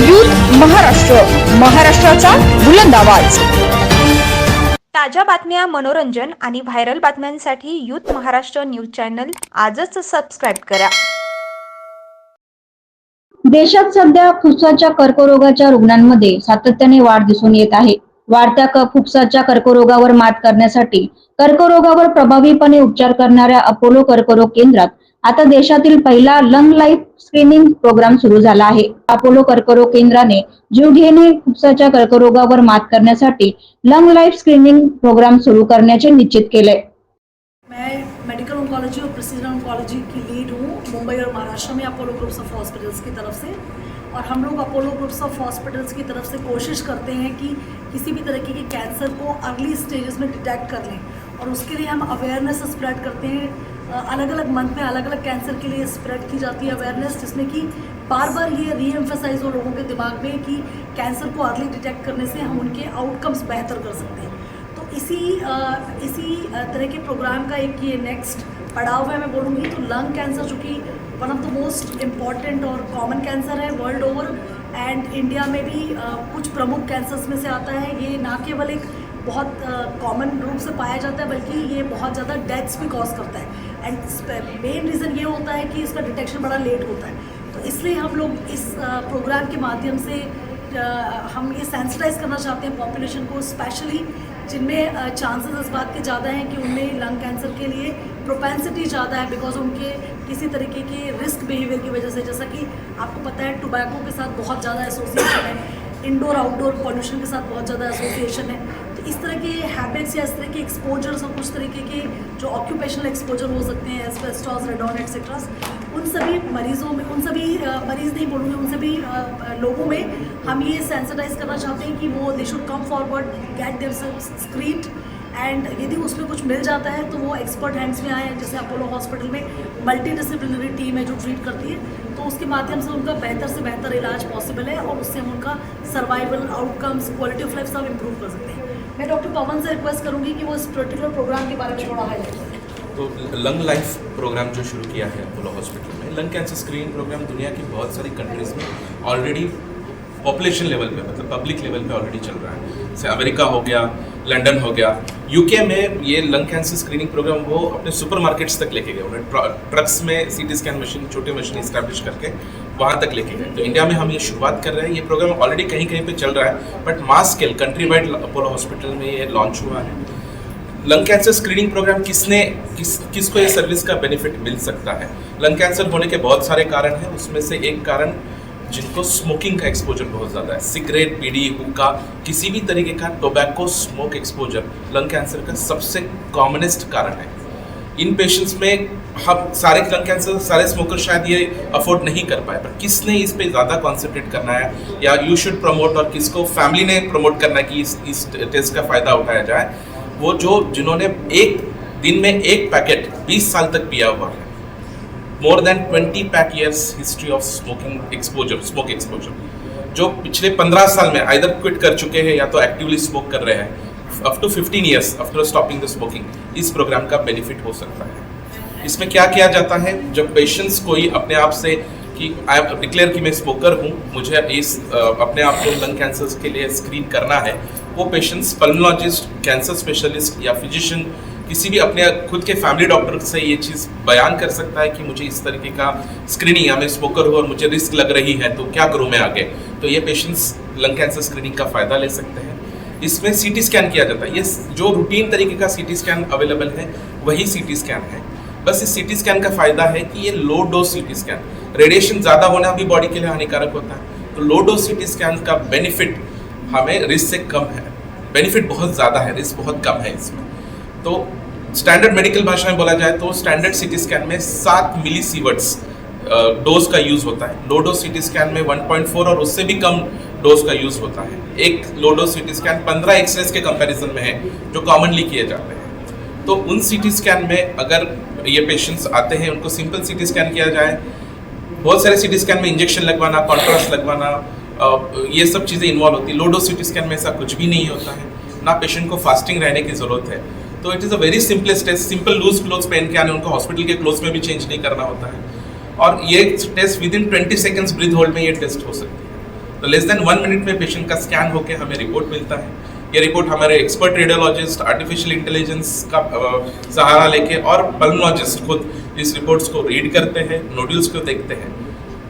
Youth Maharashtra, महाराष्ट्राचा बुलंद आवाज। ताज्या बातम्या, मनोरंजन आणि व्हायरल बातम्यांसाठी यूथ महाराष्ट्र न्यूज चॅनल आजच सबस्क्राइब करा। देशात सध्या फुफ्फुसाच्या कर्करोगाच्या रुग्णांमध्ये सातत्याने वाढ दिसून येत आहे। वाढत्या फुफ्फुसाच्या कर्करोगावर मात करण्यासाठी कर्करोगावर प्रभावीपणे उपचार करणाऱ्या अपोलो कर्करोग केंद्रात आता देशातील पहिला लंग लाईफ स्क्रीनिंग प्रोग्राम सुरू झाला आहे। अपोलो कर्करोग केंद्राने जीवघेणे फुफ्फुसाच्या कर्करोगावर मात करण्यासाठी लंग लाईफ स्क्रीनिंग प्रोग्राम सुरू करण्याचे निश्चित केले। मैं मेडिकल ऑन्कोलॉजी और प्रिसीजन ऑन्कोलॉजी की लीड हूँ मुंबई और महाराष्ट्र में अपोलो ग्रुप्स ऑफ हॉस्पिटल्स की तरफ से। और हम लोग अपोलो ग्रुप्स ऑफ हॉस्पिटल्स की तरफ से कोशिश करते हैं कि किसी भी तरीके के कैंसर को अर्ली स्टेजेस में डिटेक्ट कर लें, और उसके लिए हम अवेयरनेस स्प्रेड करते हैं। अलग अलग मंथ में अलग अलग कैंसर के लिए स्प्रेड की जाती है अवेयरनेस, जिसमें कि बार बार ये रीएम्फेसाइज हो लोगों के दिमाग में कि कैंसर को अर्ली डिटेक्ट करने से हम उनके आउटकम्स बेहतर कर सकते हैं। तो इसी तरह के प्रोग्राम का एक ये नेक्स्ट पड़ाव है मैं बोलूँगी। तो लंग कैंसर जो कि one of the most important और कॉमन कैंसर है वर्ल्ड ओवर, एंड इंडिया में भी कुछ प्रमुख कैंसर्स में से आता है। ये ना केवल एक बहुत कॉमन रूप से पाया जाता है, बल्कि ये बहुत ज़्यादा डेथ्स भी कॉज करता है। एंड मेन रीज़न ये होता है कि इसका डिटेक्शन बड़ा लेट होता है। तो इसलिए हम लोग इस प्रोग्राम के माध्यम से हम ये सेंसिटाइज करना चाहते हैं पॉपुलेशन को, स्पेशली जिनमें चांसेस इस बात के ज़्यादा हैं कि उनमें लंग कैंसर के लिए प्रोपेंसिटी ज़्यादा है, बिकॉज उनके किसी तरीके के रिस्क बिहेवियर की वजह से, जैसा कि आपको पता है टोबैको के साथ बहुत ज़्यादा एसोसिएशन है, इंडोर आउटडोर पॉल्यूशन के साथ बहुत ज़्यादा एसोसिएशन है। तो इस तरह के हैबिट्स या इस तरह के एक्सपोजर्स और कुछ तरीके के जो ऑक्यूपेशनल एक्सपोजर हो सकते हैं, एस्बेस्टॉस, रेडॉन एटसेट्रा, उन सभी मरीजों में, उन सभी मरीज़ नहीं बोलूँगी, उन सभी लोगों में हम ये सेंसिटाइज करना चाहते हैं कि वो they should come forward, get themselves screened, and यदि उसमें कुछ मिल जाता है तो वो एक्सपर्ट हैंड्स में आए। जैसे अपोलो हॉस्पिटल में मल्टी डिसिप्लिनरी टीम है जो ट्रीट करती है, तो उसके माध्यम से उनका बेहतर से बेहतर इलाज पॉसिबल है, और उससे हम उनका survival outcomes, quality of life सब इम्प्रूव कर सकते हैं। मैं डॉक्टर पवन से रिक्वेस्ट करूँगी कि वो इस पर्टिकुलर प्रोग्राम के बारे में थोड़ा हाईलाइट करें। तो लंग लाइफ प्रोग्राम जो शुरू किया है अपोलो हॉस्पिटल में, लंग कैंसर स्क्रीनिंग प्रोग्राम दुनिया की बहुत सारी कंट्रीज़ में ऑलरेडी पॉपुलेशन लेवल पे, मतलब पब्लिक लेवल पे ऑलरेडी चल रहा है। जैसे अमेरिका हो गया, लंदन हो गया, यूके में ये लंग कैंसर स्क्रीनिंग प्रोग्राम वो अपने सुपरमार्केट्स तक लेके गए। उन्हें ट्रक्स में सीटी स्कैन मशीन, छोटे मशीन इस्टेब्लिश करके वहाँ तक लेके गए। तो इंडिया में हम ये शुरुआत कर रहे हैं। ये प्रोग्राम ऑलरेडी कहीं कहीं पे चल रहा है, but mass scale country wide Apollo hospital में ये लॉन्च हुआ है। लंग कैंसर स्क्रीनिंग प्रोग्राम किसको ये सर्विस का बेनिफिट मिल सकता है? लंग कैंसर होने के बहुत सारे कारण हैं, उसमें से एक कारण जिनको स्मोकिंग का एक्सपोजर बहुत ज़्यादा है, सिगरेट, बीड़ी, हुक्का, किसी भी तरीके का tobacco smoke exposure lung cancer का सबसे कॉमनेस्ट कारण है। इन पेशेंट्स में हम सारे लंग कैंसर, सारे स्मोकर शायद ये अफोर्ड नहीं कर पाए, पर किसने इस पे ज़्यादा कॉन्सेंट्रेट करना है या यू शुड प्रमोट, और किसको फैमिली ने प्रमोट करना है कि इस टेस्ट का फ़ायदा उठाया जाए, वो जिन्होंने एक दिन में एक पैकेट 20 साल तक पिया हुआ है, more than 20 pack years history of smoke exposure, जो पिछले 15 साल में आइदर क्विट कर चुके हैं या तो एक्टिवली स्मोक कर रहे हैं, up to 15 years after stopping the smoking, इस प्रोग्राम का बेनिफिट हो सकता है। इसमें क्या किया जाता है, जब पेशेंट्स कोई अपने आप से कि आई डिक्लेयर कि मैं स्मोकर हूँ, मुझे अपने आप को लंग कैंसर के लिए स्क्रीन करना है, वो पेशेंट्स पल्मोलॉजिस्ट, कैंसर स्पेशलिस्ट या फिजिशियन, किसी भी अपने खुद के फैमिली डॉक्टर से ये चीज़ बयान कर सकता है कि मुझे इस तरीके का स्क्रीनिंग, या मैं स्मोकर हूँ और मुझे रिस्क लग रही है, तो क्या करूँ मैं आगे। तो ये पेशेंट्स लंग कैंसर स्क्रीनिंग का फ़ायदा ले सकते हैं। इसमें सीटी स्कैन किया जाता है। ये जो रूटीन तरीके का सीटी स्कैन अवेलेबल है वही सीटी स्कैन है। बस इस सीटी स्कैन का फ़ायदा है कि ये लो डोज सीटी स्कैन, रेडिएशन ज़्यादा होना भी बॉडी के लिए हानिकारक होता है, तो लो डोज सीटी स्कैन का बेनिफिट हमें रिस्क से कम है। बेनिफिट बहुत ज़्यादा है, रिस्क बहुत कम है इसमें। तो स्टैंडर्ड मेडिकल भाषा में बोला जाए तो स्टैंडर्ड सीटी स्कैन में 7 मिलीसीवर्ट्स डोज का यूज़ होता है। लो डोज सीटी स्कैन में 1.4 और उससे भी कम डोज का यूज़ होता है। एक low dose CT scan 15 X-rays के कंपैरिजन में है जो कॉमनली किए जाते हैं। तो उन सीटी स्कैन में अगर ये पेशेंट्स आते हैं, उनको सिंपल सीटी स्कैन किया जाए, बहुत सारे सीटी स्कैन में इंजेक्शन लगवाना, कॉन्ट्रास्ट लगवाना, ये सब चीज़ें इन्वॉल्व होती है। लो डोज सीटी स्कैन में ऐसा कुछ भी नहीं होता है, ना पेशेंट को फास्टिंग रहने की ज़रूरत है। तो it is a very simplest test. Simple loose clothes पहन के आने, उनको हॉस्पिटल के क्लोथ्स में भी चेंज नहीं करना होता है, और ये test within 20 seconds breath hold में ये टेस्ट हो सकती है। तो लेस देन 1 मिनट में पेशेंट का स्कैन होकर हमें रिपोर्ट मिलता है। ये रिपोर्ट हमारे एक्सपर्ट रेडियोलॉजिस्ट आर्टिफिशियल इंटेलिजेंस का सहारा लेके और पल्मोलॉजिस्ट खुद इस रिपोर्ट्स को रीड करते हैं, नोड्यूल्स को देखते हैं।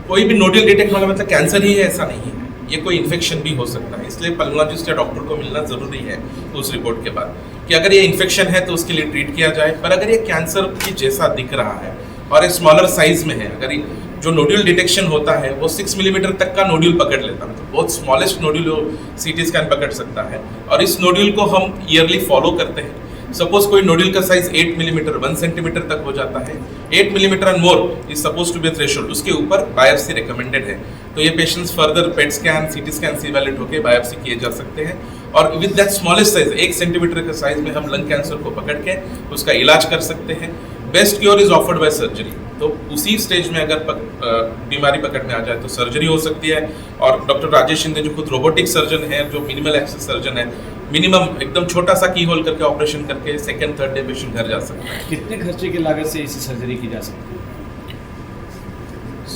कोई भी नोड्यूल डिटेक्ट होगा मतलब कैंसर ही है ऐसा नहीं है, ये कोई इन्फेक्शन भी हो सकता है। इसलिए पल्मोलॉजिस्ट या डॉक्टर को मिलना ज़रूरी है उस रिपोर्ट के बाद कि अगर ये इन्फेक्शन है तो उसके लिए ट्रीट किया जाए। पर अगर ये कैंसर की जैसा दिख रहा है और ये स्मॉलर साइज में है, अगर जो नोड्यूल डिटेक्शन होता है वो 6 मिलीमीटर तक का नोड्यूल पकड़ लेता है, तो बहुत स्मॉलेस्ट नोड्यूल सीटी स्कैन पकड़ सकता है। और इस नोड्यूल को हम ईयरली फॉलो करते हैं। सपोज कोई नोड्यूल का साइज 8 मिलीमीटर 1 सेंटीमीटर तक हो जाता है, 8 millimetre and more is suppose to be threshold, उसके ऊपर बायोप्सी रिकमेंडेड है। तो ये patients further PET scan CT scan से इवैल्यूएट होकर बायोप्सी किए जा सकते हैं। और with that smallest size 1 centimetre के साइज में हम लंग कैंसर को पकड़ के उसका इलाज कर सकते हैं। Best cure is offered by surgery. तो उसी स्टेज में अगर बीमारी पकड़ में आ जाए तो सर्जरी हो सकती है। और डॉक्टर राजेश शिंदे जो खुद रोबोटिक सर्जन है, जो मिनिमल एक्सेस सर्जन है, मिनिमम एकदम छोटा सा की होल करके ऑपरेशन करके सेकेंड थर्ड डे पेशेंट घर जा सकता है। कितने खर्चे की लागत से इसी सर्जरी की जा सकती है?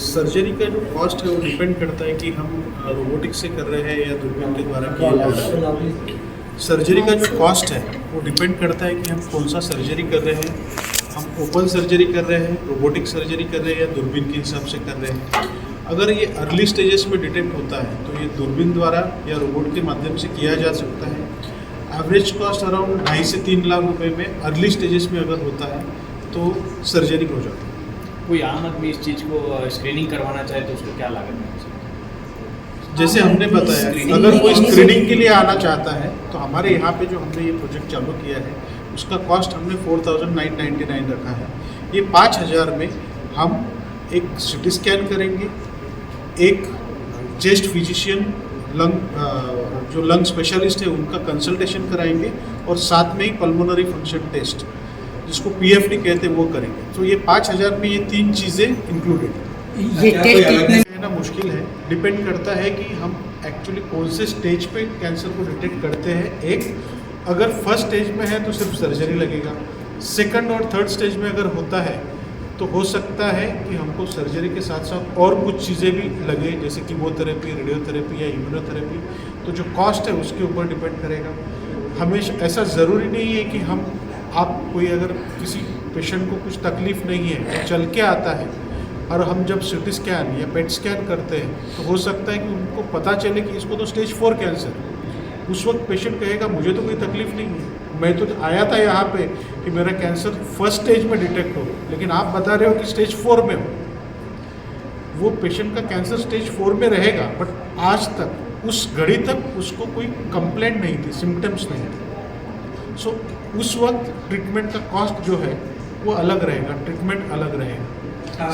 सर्जरी का जो कॉस्ट है वो डिपेंड करता है कि हम रोबोटिक्स से कर रहे हैं या दूरबीन के द्वारा किया जा रहा है। सर्जरी का जो कॉस्ट है वो डिपेंड करता है कि हम कौन सा सर्जरी कर रहे हैं, हम ओपन सर्जरी कर रहे हैं, रोबोटिक सर्जरी कर रहे हैं या दूरबीन के हिसाब से कर रहे हैं। अगर ये अर्ली स्टेजेस में डिटेक्ट होता है तो ये दूरबीन द्वारा या रोबोट के माध्यम से किया जा सकता है। एवरेज कॉस्ट अराउंड 2.5 से 3 लाख रुपए में अर्ली स्टेजेस में अगर होता है तो सर्जरी हो जाती है। कोई आम आदमी इस चीज़ को स्क्रीनिंग करवाना चाहे तो उसको क्या लागत है? जैसे हमने बताया, अगर कोई स्क्रीनिंग के लिए आना चाहता है तो हमारे यहाँ पे जो हमने ये प्रोजेक्ट चालू किया है उसका कॉस्ट हमने 4,999 रखा है। ये 5,000 में हम एक सिटी स्कैन करेंगे, एक चेस्ट फिजिशियन जो लंग स्पेशलिस्ट है उनका कंसल्टेशन कराएंगे और साथ में ही पल्मोनरी फंक्शन टेस्ट जिसको PFT कहते हैं वो करेंगे। तो ये 5,000 में ये 3 चीज़ें इंक्लूडेड है। ये कहना मुश्किल है, डिपेंड करता है कि हम एक्चुअली कौन से स्टेज पे कैंसर को डिटेक्ट करते हैं। एक अगर फर्स्ट स्टेज में है तो सिर्फ सर्जरी लगेगा, सेकंड और थर्ड स्टेज में अगर होता है तो हो सकता है कि हमको सर्जरी के साथ साथ और कुछ चीज़ें भी लगे जैसे कीमोथेरेपी, रेडियोथेरेपी या इम्यूनोथेरेपी। तो जो कॉस्ट है उसके ऊपर डिपेंड करेगा। हमेशा ऐसा ज़रूरी नहीं है कि आप कोई अगर किसी पेशेंट को कुछ तकलीफ़ नहीं है तो चल के आता है और हम जब CT स्कैन या पेट स्कैन करते हैं तो हो सकता है कि उनको पता चले कि इसको तो स्टेज 4 कैंसर है। उस वक्त पेशेंट कहेगा मुझे तो कोई तकलीफ़ नहीं है, मैं तो आया था यहाँ पे कि मेरा कैंसर फर्स्ट स्टेज में डिटेक्ट हो, लेकिन आप बता रहे हो कि स्टेज 4 में हो। वो पेशेंट का कैंसर स्टेज 4 में रहेगा, बट आज तक उस घड़ी तक उसको कोई कंप्लेंट नहीं थी, सिम्टम्स नहीं थे। सो उस वक्त ट्रीटमेंट का कॉस्ट जो है वो अलग रहेगा, ट्रीटमेंट अलग रहेगा।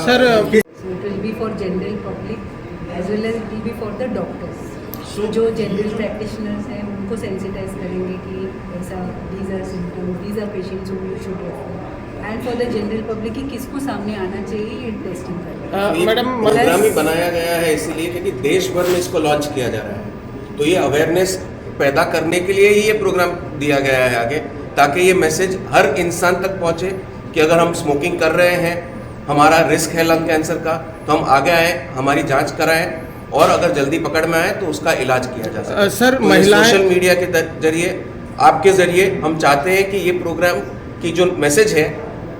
Sir it will be for general public as well as it will be for the doctors. So जो जनरल प्रैक्टिशनर्स हैं उनको सेंसिटाइज करेंगे कि ऐसा these are symptoms, these are patients whom you should refer. And for the general public कि किसको सामने आना चाहिए ये टेस्टिंग करना। मैडम प्रोग्राम ही बनाया गया है इसीलिए क्योंकि देश भर में इसको लॉन्च किया जा रहा है, तो ये अवेयरनेस पैदा करने के लिए ही ये प्रोग्राम दिया गया है आगे, ताकि ये मैसेज हर इंसान तक पहुंचे कि अगर हम स्मोकिंग कर रहे हैं, हमारा रिस्क है लंग कैंसर का, तो हम आगे आएँ, हमारी जांच कराएं और अगर जल्दी पकड़ में आए तो उसका इलाज किया जा सके। सर तो महिलाएं सोशल मीडिया के जरिए, आपके जरिए हम चाहते हैं कि ये प्रोग्राम की जो मैसेज है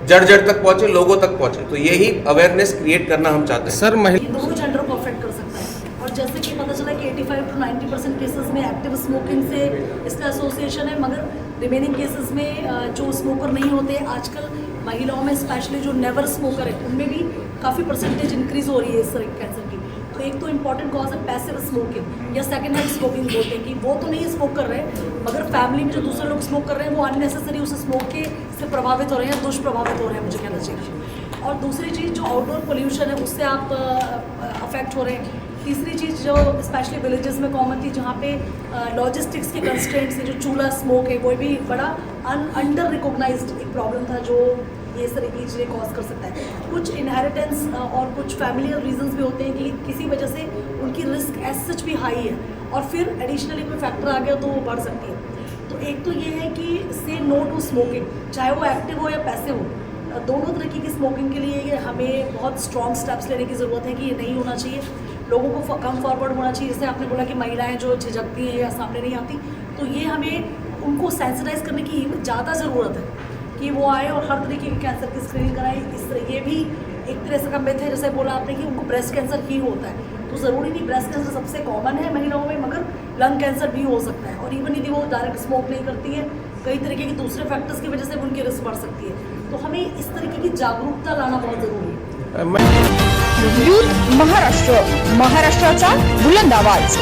जड़ जड़ तक पहुंचे, लोगों तक पहुंचे, तो यही अवेयरनेस क्रिएट करना हम चाहते हैं। सर ये दोनों जेंडर को अफेक्ट कर सकता है। और जैसे कि पता चला कि 85 to 90% केसेस में एक्टिव स्मोकिंग से इसका एसोसिएशन है, मगर रिमेनिंग केसेस में जो स्मोकर नहीं होते, आजकल महिलाओं में स्पेशली जो नेवर स्मोकर है उनमें भी काफ़ी परसेंटेज इंक्रीज हो रही है इस कैंसर की। तो एक तो इम्पॉर्टेंट कॉज है पैसिव स्मोकिंग या सेकेंड हैंड स्मोकिंग बोलते हैं कि वो तो नहीं स्मोक कर रहे हैं, मगर फैमिली में जो दूसरे लोग स्मोक कर रहे हैं वो अननेसेसरी उस स्मोक के से प्रभावित हो रहे हैं, दुष्प्रभावित हो रहे हैं, मुझे कहना चाहिए। और दूसरी चीज़ जो आउटडोर पोल्यूशन है उससे आप अफेक्ट हो रहे हैं। तीसरी चीज़ जो स्पेशली विलेजेस में कॉमन थी, जहाँ पे लॉजिस्टिक्स के कंस्ट्रेंट्स से जो चूल्हा स्मोक है वो भी बड़ा अंडर रिकॉग्नाइज्ड एक प्रॉब्लम था जो ये इस तरह की चीज़ें कॉज कर सकता है। कुछ इनहेरिटेंस और कुछ फैमिलियल रीजंस भी होते हैं कि किसी वजह से उनकी रिस्क एज सच भी हाई है और फिर एडिशनली कोई फैक्टर आ गया तो वो बढ़ सकती है। तो एक तो ये है कि से नो टू स्मोकिंग, चाहे वो एक्टिव हो या पैसिव हो, दोनों तरीके की स्मोकिंग के लिए हमें बहुत स्ट्रॉन्ग स्टेप्स लेने की ज़रूरत है कि ये नहीं होना चाहिए। लोगों को कम फॉरवर्ड होना चाहिए। जैसे आपने बोला कि महिलाएं जो झिझकती हैं या सामने नहीं आती, तो ये हमें उनको सेंसिटाइज करने की ज़्यादा ज़रूरत है कि वो आए और हर तरीके के कैंसर की स्क्रीनिंग कराएं। इस तरह ये भी एक तरह से का मिथ है, जैसे बोला आपने कि उनको ब्रेस्ट कैंसर ही होता है, तो ज़रूरी नहीं, ब्रेस्ट कैंसर सबसे कॉमन है महिलाओं में, मगर लंग कैंसर भी हो सकता है। और इवन यदि वो डायरेक्ट स्मोक नहीं करती है, कई तरीके के दूसरे फैक्टर्स की वजह से भी उनकी रिस्क बढ़ सकती है। तो हमें इस तरीके की जागरूकता लाना बहुत ज़रूरी है। यूथ महाराष्ट्र, महाराष्ट्राचा बुलंद आवाज।